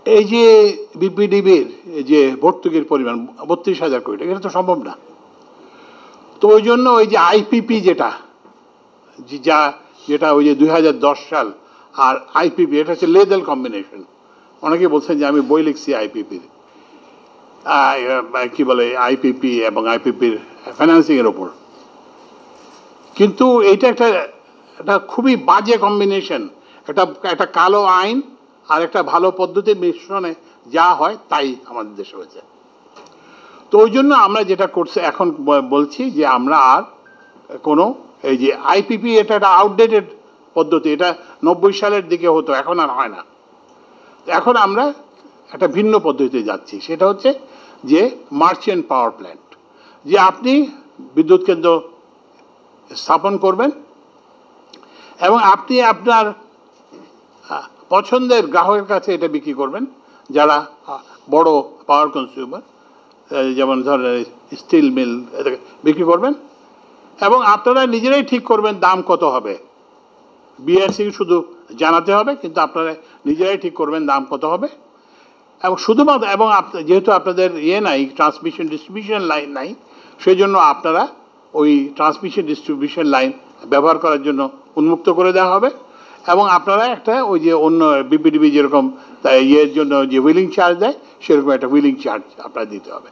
এই যে বিপিডিবির যে ভর্তুকির পরিমাণ 32,000 কোটি টাকা, এটা তো সম্ভব না। তো ওই জন্য ওই যে আইপিপি যেটা ওই যে 2010 সাল আর আইপিপি, এটা হচ্ছে লেদাল কম্বিনেশন। অনেকে বলছেন যে আমি বই লিখছি আইপিপির, কি বলে, আইপিপি এবং আইপিপির ফাইন্যান্সিং এর ওপর। কিন্তু এইটা একটা খুবই বাজে কম্বিনেশন। একটা কালো আইন আর একটা ভালো পদ্ধতির মিশ্রণে যা হয় তাই আমাদের দেশে হয়েছে। তো ওই জন্য আমরা যেটা করছি এখন বলছি যে আমরা আর কোনো এই যে আইপিপি, এটা একটা আউটডেটেড পদ্ধতি, এটা 90 সালের দিকে হতো, এখন আর হয় না। এখন আমরা একটা ভিন্ন পদ্ধতিতে যাচ্ছি, সেটা হচ্ছে যে মার্চেন্ট পাওয়ার প্ল্যান্ট, যে আপনি বিদ্যুৎ কেন্দ্র স্থাপন করবেন এবং আপনি আপনার পছন্দের গ্রাহকের কাছে এটা বিক্রি করবেন, যারা বড় পাওয়ার কনজিউমার, যেমন ধরেন স্টিল মিল, বিক্রি করবেন এবং আপনারা নিজেরাই ঠিক করবেন দাম কত হবে। বিআরসি শুধু জানাতে হবে, কিন্তু আপনারা নিজেরাই ঠিক করবেন দাম কত হবে। এবং শুধুমাত্র, এবং যেহেতু আপনাদের নাই, ট্রান্সমিশন ডিস্ট্রিবিউশন লাইন নাই, সেই জন্য আপনারা ওই ট্রান্সমিশন ডিস্ট্রিবিউশন লাইন ব্যবহার করার জন্য উন্মুক্ত করে দেওয়া হবে। এবং আপনারা একটা ওই যে অন্য বিপিডিবি যেরকম জন্য যে হুইলিং চার্জ দেয়, সেরকম একটা হুইলিং চার্জ আপনারা দিতে হবে।